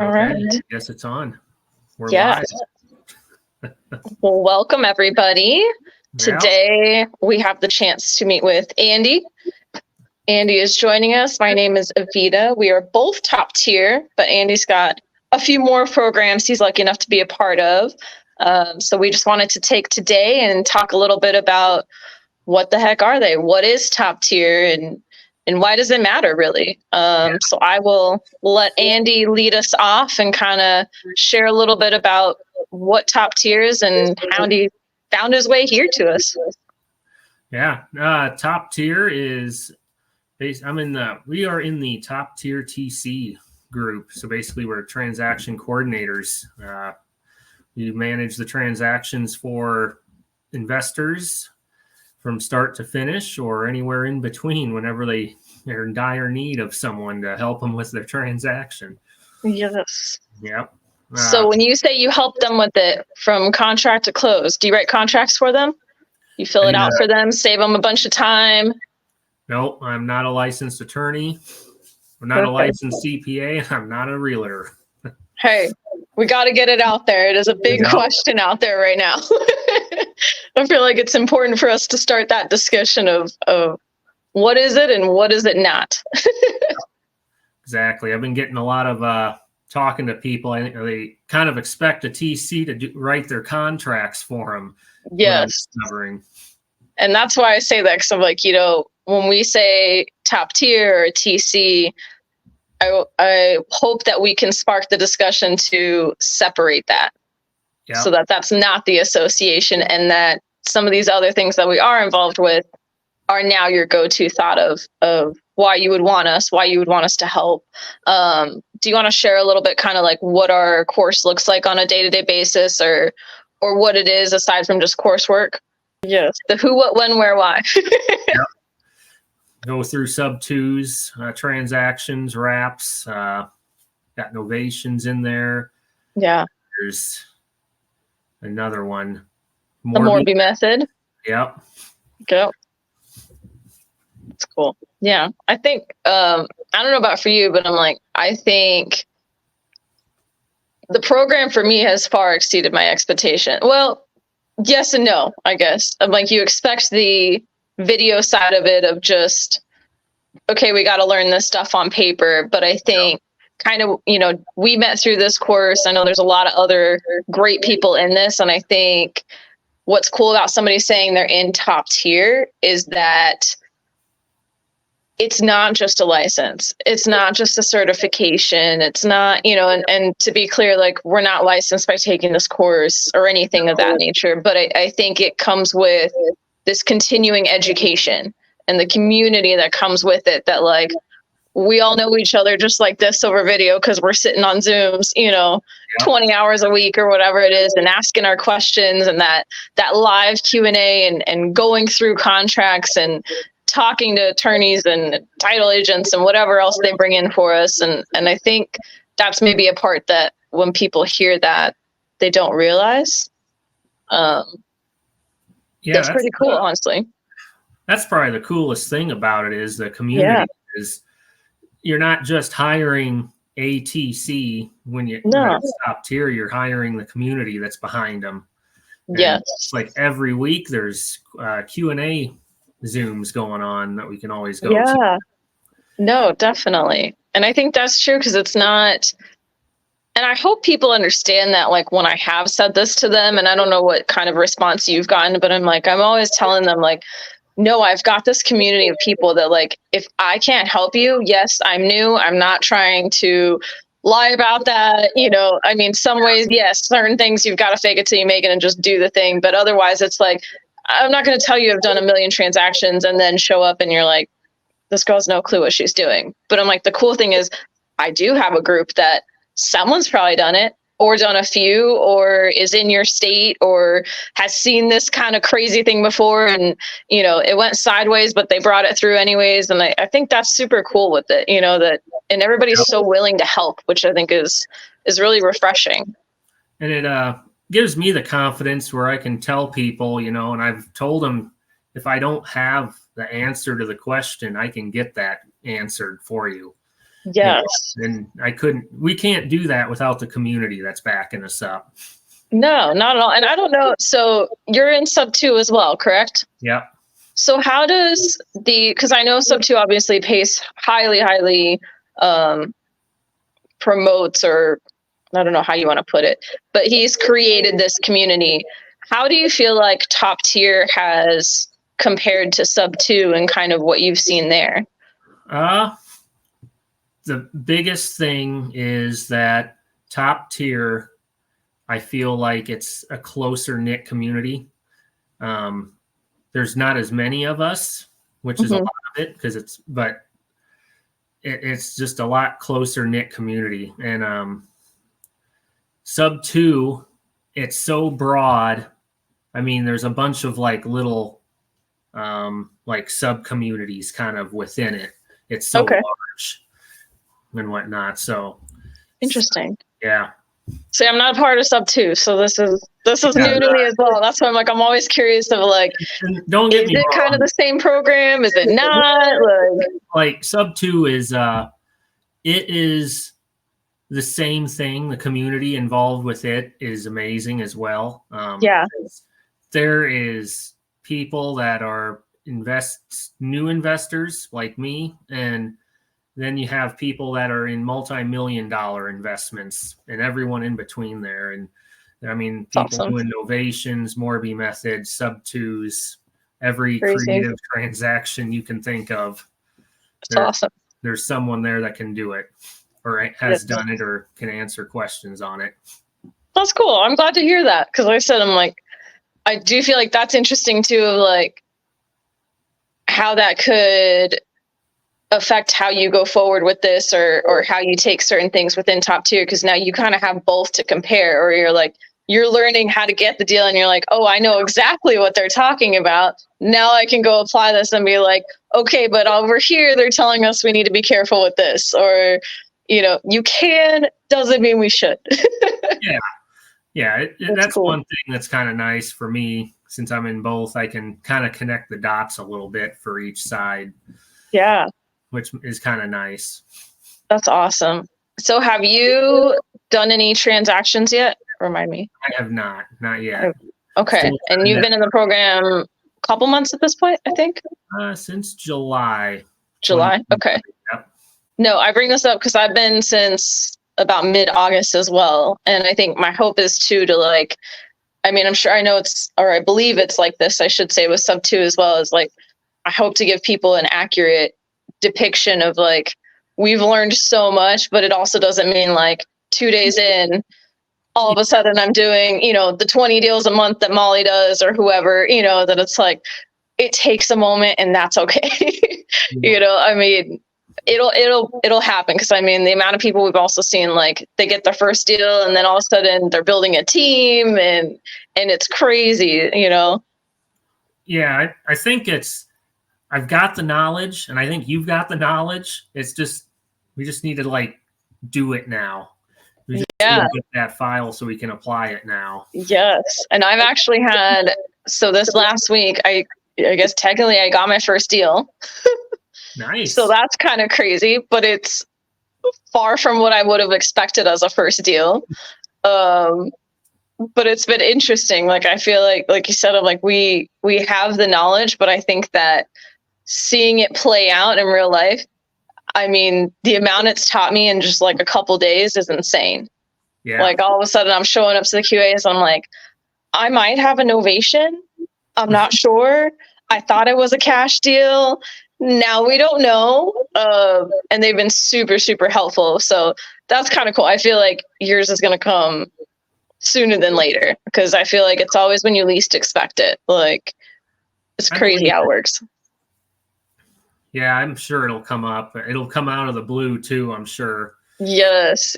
All Okay, right. guess it's on. We're Yes. live. Well, welcome everybody. Yeah. Today we have the chance to meet with Andy. Andy is joining us. My name is Evita. We are both top tier, but Andy's got a few more programs he's lucky enough to be a part of. So we just wanted to take today and talk a little bit about what the heck are they? What is top tier and why does it matter really? So I will let Andy lead us off and kind of share a little bit about what top tier is and how he found his way here to us. Yeah, top tier is we are in the top tier TC group. So basically we're transaction coordinators. We manage the transactions for investors from start to finish or anywhere in between whenever they're in dire need of someone to help them with their transaction. Yes. Yep. So when you say you help them with it from contract to close, do you write contracts for them? You fill it out for them, save them a bunch of time? No, I'm not a licensed attorney. I'm not a licensed CPA. I'm not a realtor. Hey, we got to get it out there. It is a big question out there right now. I feel like it's important for us to start that discussion of what is it and what is it not. Exactly. I've been getting a lot of talking to people. I think they kind of expect a TC to write their contracts for them. Yes. And that's why I say that, because I'm like, when we say top tier or TC, I hope that we can spark the discussion to separate that. Yeah. So that that's not the association, and that some of these other things that we are involved with are now your go-to thought of why you would want us to help. Do you want to share a little bit kind of like what our course looks like on a day-to-day basis, or what it is aside from just coursework? Yes. The who, what, when, where, why. Yep. Go through SubTos, transactions, wraps, got novations in there. Yeah. There's another one. The Morby method. Yep. Go. That's cool. Yeah. I think, I don't know about for you, but I think the program for me has far exceeded my expectation. Well, yes and no, I guess. I'm like, you expect the video side of it of just, okay, we got to learn this stuff on paper. But I think kind of, we met through this course. I know there's a lot of other great people in this. And I think what's cool about somebody saying they're in top tier is that it's not just a license. It's not just a certification. It's not, and to be clear, like, we're not licensed by taking this course or anything of that nature. But I think it comes with this continuing education and the community that comes with it, that like, we all know each other just like this over video because we're sitting on Zooms, 20 hours a week or whatever it is, and asking our questions, and that live Q&A and going through contracts and talking to attorneys and title agents and whatever else they bring in for us. And I think that's maybe a part that when people hear that, they don't realize. That's pretty cool, honestly. That's probably the coolest thing about it is the community. Is you're not just hiring ATC when it's top tier, you're hiring the community that's behind them. Yes. It's like every week there's Q&A Zooms going on that we can always go to. No, definitely. And I think that's true, because it's not, and I hope people understand that, like, when I have said this to them, and I don't know what kind of response you've gotten, but I'm always telling them, like, no, I've got this community of people that, like, if I can't help you, yes, I'm new. I'm not trying to lie about that. Some ways, yes, certain things you've got to fake it till you make it and just do the thing. But otherwise, it's like, I'm not going to tell you I've done 1 million transactions and then show up and you're like, this girl has no clue what she's doing. But I'm like, the cool thing is I do have a group that someone's probably done it, or done a few, or is in your state, or has seen this kind of crazy thing before, and it went sideways, but they brought it through anyways. And I think that's super cool with it, that, and everybody's so willing to help, which I think is really refreshing. And it gives me the confidence where I can tell people, and I've told them, if I don't have the answer to the question, I can get that answered for you. Yes. And we can't do that without the community that's backing us up. No, not at all. And I don't know. So you're in SubTo as well, correct? Yep. So how does because I know SubTo obviously pays highly promotes, or I don't know how you want to put it, but he's created this community. How do you feel like Top Tier has compared to SubTo and kind of what you've seen there? The biggest thing is that Top Tier, I feel like it's a closer knit community. There's not as many of us, which is a lot of it, but it's just a lot closer knit community. And SubTo, it's so broad. I mean, there's a bunch of like little like sub communities kind of within it. It's so large and whatnot. So interesting. Yeah. See, I'm not part of SubTo, so this is new to me as well. That's why I'm like, I'm always curious of like, don't get me wrong. Is it kind of the same program? Is it not? Like SubTo is it is the same thing. The community involved with it is amazing as well. There is people that are new investors like me, and then you have people that are in multi-million-dollar investments, and everyone in between there. And I mean, people doing novations, Morby methods, SubTos, every creative transaction you can think of. There's someone there that can do it, or has done it, or can answer questions on it. That's cool. I'm glad to hear that, because like I said, I'm like, I do feel like that's interesting too, of like how that could affect how you go forward with this, or how you take certain things within Top Tier, because now you kind of have both to compare, or you're learning how to get the deal and you're like, oh, I know exactly what they're talking about. Now I can go apply this and be like, okay, but over here they're telling us we need to be careful with this, or you can doesn't mean we should. That's cool. One thing that's kind of nice for me, since I'm in both. I can kind of connect the dots a little bit for each side. Yeah. Which is kind of nice. That's awesome. So have you done any transactions yet? Remind me. I have not yet. Okay. And you've been in the program a couple months at this point, I think? Since July. Okay. Yep. No, I bring this up because I've been since about mid-August as well. And I think my hope is to like, I mean, I'm sure I know I believe it's like this, I should say, with SubTo as well, as like, I hope to give people an accurate depiction of like, we've learned so much, but it also doesn't mean like 2 days in, all of a sudden I'm doing, the 20 deals a month that Molly does, or whoever, that it's like, it takes a moment and that's okay. I mean, it'll happen. Cause I mean, the amount of people we've also seen, like they get their first deal and then all of a sudden they're building a team and it's crazy, Yeah. I think I've got the knowledge, and I think you've got the knowledge. It's just, we just need to like do it now. We just need to get that file so we can apply it now. Yes. And I've actually so this last week, I guess technically I got my first deal. Nice. So that's kind of crazy, but it's far from what I would have expected as a first deal. But it's been interesting. Like, I feel like you said, I'm like, we have the knowledge, but I think that seeing it play out in real life, I mean, the amount it's taught me in just like a couple days is insane. Yeah. Like all of a sudden I'm showing up to the QAs. I'm like, I might have a novation. I'm not sure. I thought it was a cash deal. Now we don't know. And they've been super, super helpful. So that's kind of cool. I feel like yours is going to come sooner than later, because I feel like it's always when you least expect it. Like, it's crazy how it works. Yeah, I'm sure it'll come up. It'll come out of the blue too, I'm sure. Yes.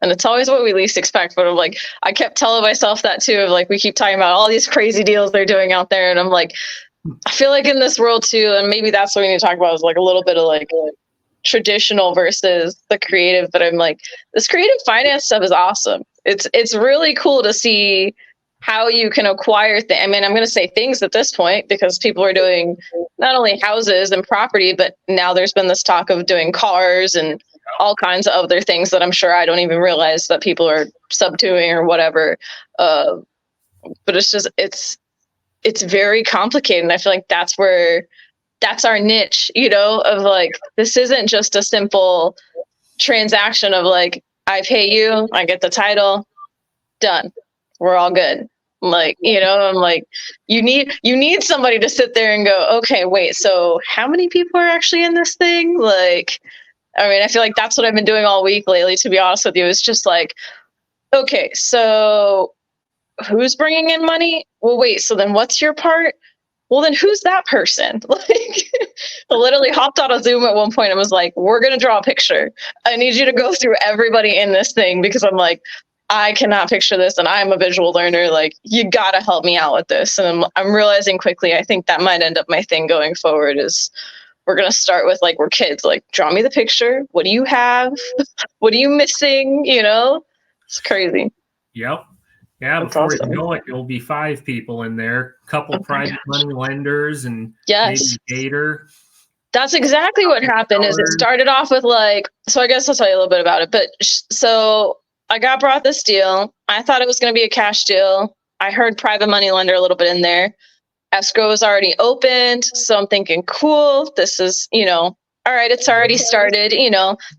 And it's always what we least expect. But I'm like, I kept telling myself that too, of like, we keep talking about all these crazy deals they're doing out there. And I'm like, I feel like in this world too, and maybe that's what we need to talk about, is like a little bit of like traditional versus the creative. But I'm like, this creative finance stuff is awesome. It's really cool to see how you can acquire things. I mean, I'm going to say things at this point, because people are doing not only houses and property, but now there's been this talk of doing cars and all kinds of other things that I'm sure I don't even realize that people are SubToing or whatever. But it's just, it's very complicated. And I feel like that's our niche, of like, this isn't just a simple transaction of like, I pay you, I get the title, done. We're all good. Like, I'm like, you need somebody to sit there and go, okay, wait, so how many people are actually in this thing? Like, I mean, I feel like that's what I've been doing all week lately, to be honest with you. It's just like, okay, so who's bringing in money? Well, wait, so then what's your part? Well, then who's that person? Like, I literally hopped on a Zoom at one point and was like, we're going to draw a picture. I need you to go through everybody in this thing, because I'm like, I cannot picture this, and I'm a visual learner. Like, you got to help me out with this. And I'm realizing quickly, I think that might end up my thing going forward is we're going to start with, like, we're kids. Like, draw me the picture. What do you have? What are you missing? It's crazy. Yep. Yeah, That's before awesome. you know it, you'll be 5 people in there, a couple private money lenders, and Yes. maybe Gator. That's exactly what happened. Is it started off with like, so I guess I'll tell you a little bit about it. But so I got brought this deal. I thought it was going to be a cash deal. I heard private money lender a little bit in there. Escrow was already opened. So I'm thinking, cool, this is, all right, it's already started.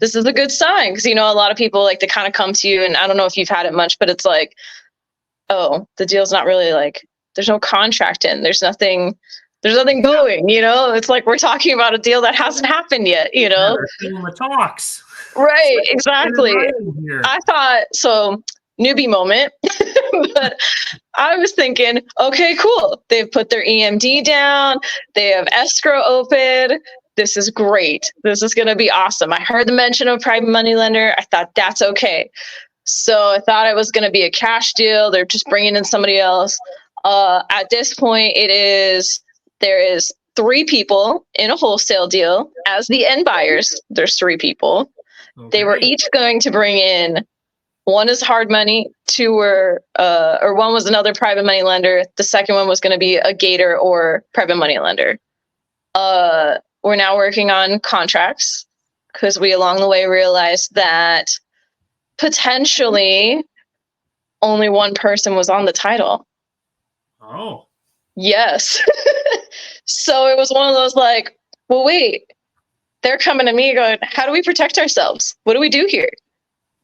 This is a good sign. Because, a lot of people like to kind of come to you, and I don't know if you've had it much, but it's like, oh, the deal's not really like, there's no contract in, there's nothing going, it's like, we're talking about a deal that hasn't happened yet, The talks. Right, exactly. I thought, so newbie moment, but I was thinking, okay, cool. They've put their EMD down. They have escrow open. This is great. This is going to be awesome. I heard the mention of private money lender. I thought that's okay. So I thought it was going to be a cash deal. They're just bringing in somebody else. At this point, there is 3 people in a wholesale deal as the end buyers. There's 3 people. Okay. They were each going to bring in, one is hard money, 2 were, or one was another private money lender. The second one was going to be a Gator or private money lender. We're now working on contracts because we along the way realized that potentially only one person was on the title. Oh. Yes. So it was one of those like, well, wait, they're coming to me going, how do we protect ourselves? What do we do here?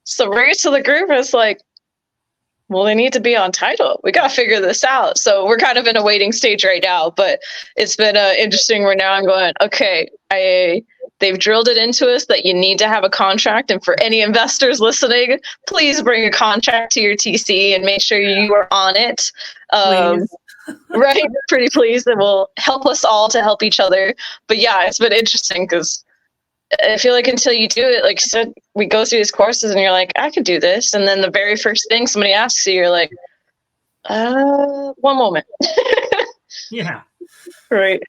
So bring it to the group. It's like, well, they need to be on title. We got to figure this out. So we're kind of in a waiting stage right now, but it's been interesting where now I'm going, okay, they've drilled it into us that you need to have a contract. And for any investors listening, please bring a contract to your TC and make sure you are on it. Right? Pretty please. It will help us all to help each other. But yeah, it's been interesting because I feel like until you do it, like you said, we go through these courses and you're like, I could do this. And then the very first thing somebody asks you, you're like, one moment. Yeah. Right.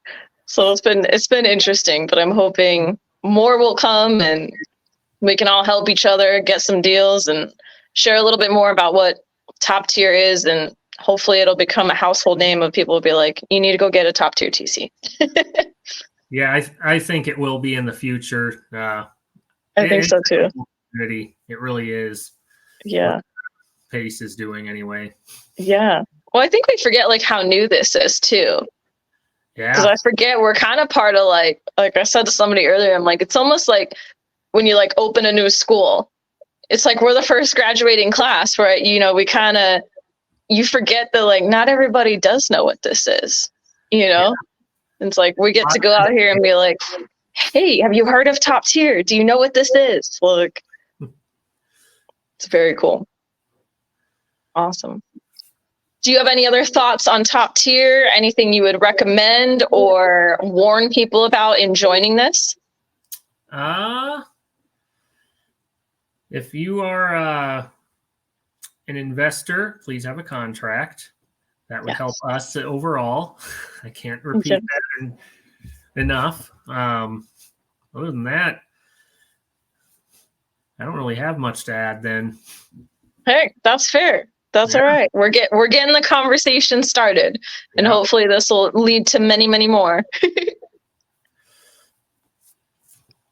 So it's been interesting, but I'm hoping more will come and we can all help each other get some deals and share a little bit more about what top tier is. And hopefully it'll become a household name of people will be like, you need to go get a top tier TC. Yeah, I think it will be in the future. I think so too. It really is. Yeah. Pace is doing anyway. Yeah. Well, I think we forget like how new this is too. Yeah. Because I forget we're kind of part of like I said to somebody earlier, I'm like, it's almost like when you like open a new school, it's like we're the first graduating class, right? We kind of, you forget that like not everybody does know what this is, Yeah. It's like we get to go out here and be like, hey, have you heard of top tier? Do you know what this is? Look, it's very cool. Awesome. Do you have any other thoughts on top tier? Anything you would recommend or warn people about in joining this? If you are an investor, please have a contract. That would help us overall. I can't repeat that enough. Other than that, I don't really have much to add then. Hey, that's fair. That's all right. We're getting the conversation started, and hopefully this will lead to many, many more.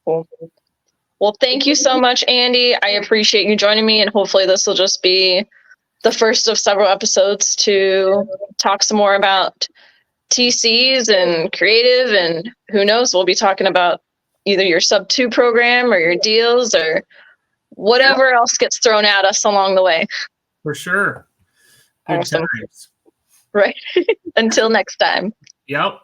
Cool. Well, thank you so much, Andy. I appreciate you joining me, and hopefully this will just be the first of several episodes to talk some more about TCs and creative, and who knows, we'll be talking about either your SubTo program or your deals or whatever else gets thrown at us along the way. For sure. Good Awesome. times. Right. Until next time. Yep.